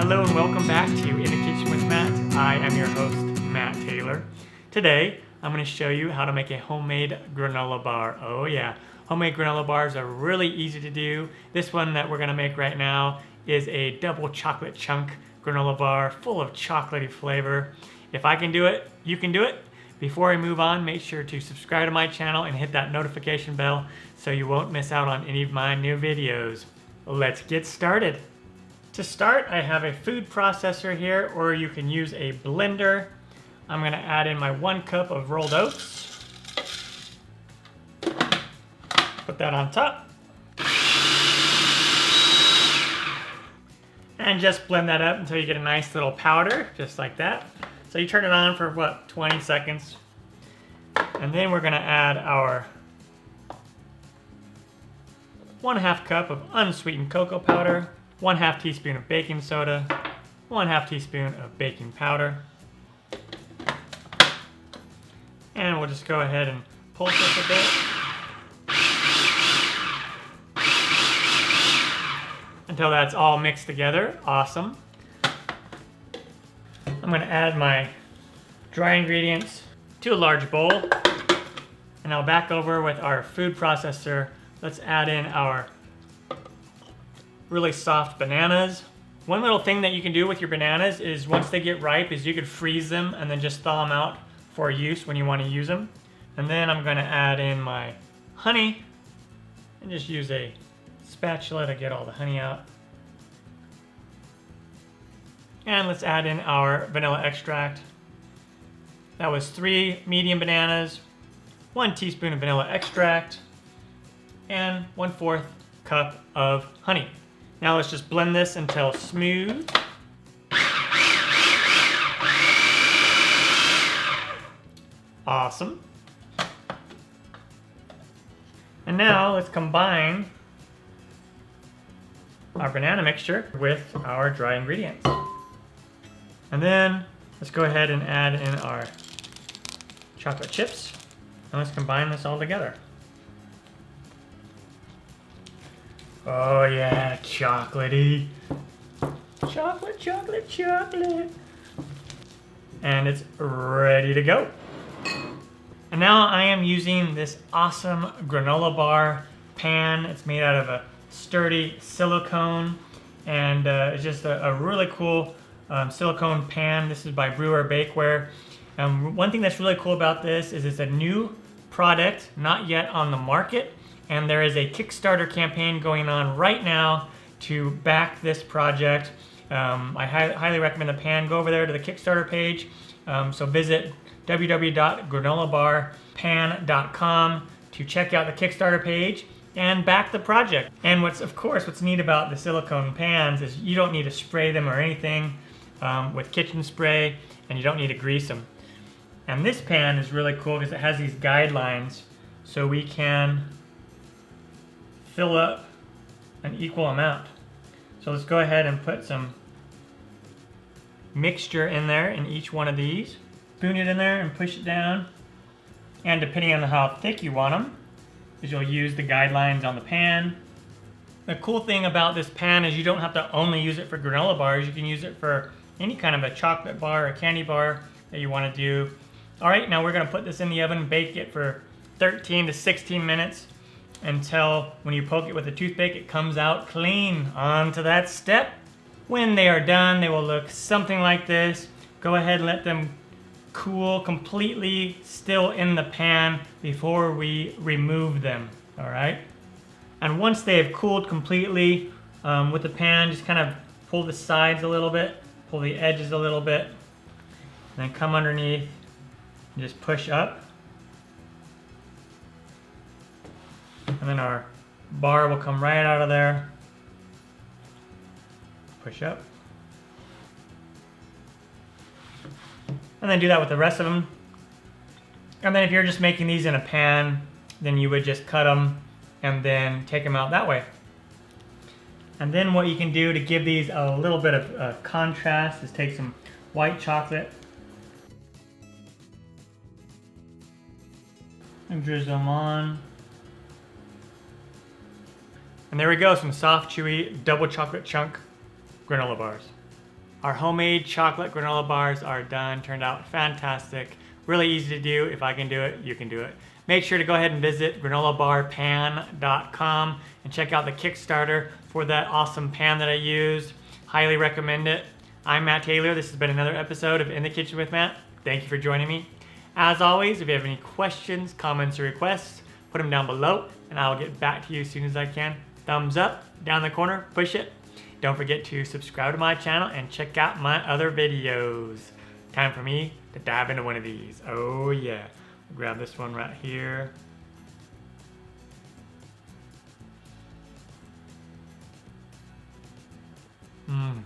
Hello and welcome back to In the Kitchen with Matt. I am your host, Matt Taylor. Today, I'm going to show you how to make a homemade granola bar. Oh yeah, homemade granola bars are really easy to do. This one that we're going to make right now is a double chocolate chunk granola bar full of chocolatey flavor. If I can do it, you can do it. Before I move on, make sure to subscribe to my channel and hit that notification bell so you won't miss out on any of my new videos. Let's get started. To start, I have a food processor here, or you can use a blender. I'm going to add in my 1 cup of rolled oats. Put that on top. And just blend that up until you get a nice little powder, just like that. So you turn it on for, 20 seconds. And then we're going to add our 1/2 cup of unsweetened cocoa powder, 1/2 teaspoon of baking soda, 1/2 teaspoon of baking powder. And we'll just go ahead and pulse this a bit until that's all mixed together. Awesome. I'm going to add my dry ingredients to a large bowl, and I'll back over with our food processor. Let's add in our really soft bananas. One little thing that you can do with your bananas is once they get ripe is you could freeze them and then just thaw them out for use when you want to use them. And then I'm going to add in my honey and just use a spatula to get all the honey out. And let's add in our vanilla extract. That was 3 medium bananas, 1 teaspoon of vanilla extract, and 1/4 cup of honey. Now let's just blend this until smooth. Awesome. And now let's combine our banana mixture with our dry ingredients. And then let's go ahead and add in our chocolate chips. And let's combine this all together. Oh yeah, chocolatey. Chocolate, chocolate, chocolate. And it's ready to go. And now I am using this awesome granola bar pan. It's made out of a sturdy silicone, and it's just a really cool silicone pan. This is by Brewer Bakeware. One thing that's really cool about this is it's a new product, not yet on the market. And there is a Kickstarter campaign going on right now to back this project. I highly recommend the pan. Go over there to the Kickstarter page. So visit www.granolabarpan.com to check out the Kickstarter page and back the project. And what's neat about the silicone pans is you don't need to spray them or anything with kitchen spray, and you don't need to grease them. And this pan is really cool because it has these guidelines so we can fill up an equal amount. So let's go ahead and put some mixture in there in each one of these. Spoon it in there and push it down. And depending on how thick you want them, is you'll use the guidelines on the pan. The cool thing about this pan is you don't have to only use it for granola bars. You can use it for any kind of a chocolate bar or candy bar that you want to do. All right, now we're going to put this in the oven and bake it for 13 to 16 minutes. Until when you poke it with a toothpick, it comes out clean. On to that step. When they are done, they will look something like this. Go ahead and let them cool completely still in the pan before we remove them, all right? And once they have cooled completely with the pan, just kind of pull the sides a little bit, pull the edges a little bit, and then come underneath and just push up. And then our bar will come right out of there. Push up. And then do that with the rest of them. And then if you're just making these in a pan, then you would just cut them and then take them out that way. And then what you can do to give these a little bit of contrast is take some white chocolate and drizzle them on. And there we go, some soft, chewy, double chocolate chunk granola bars. Our homemade chocolate granola bars are done, turned out fantastic. Really easy to do. If I can do it, you can do it. Make sure to go ahead and visit granolabarpan.com and check out the Kickstarter for that awesome pan that I used. Highly recommend it. I'm Matt Taylor. This has been another episode of In the Kitchen with Matt. Thank you for joining me. As always, if you have any questions, comments, or requests, put them down below and I'll get back to you as soon as I can. Thumbs up, down the corner, push it. Don't forget to subscribe to my channel and check out my other videos. Time for me to dive into one of these. Oh yeah. Grab this one right here. Mmm.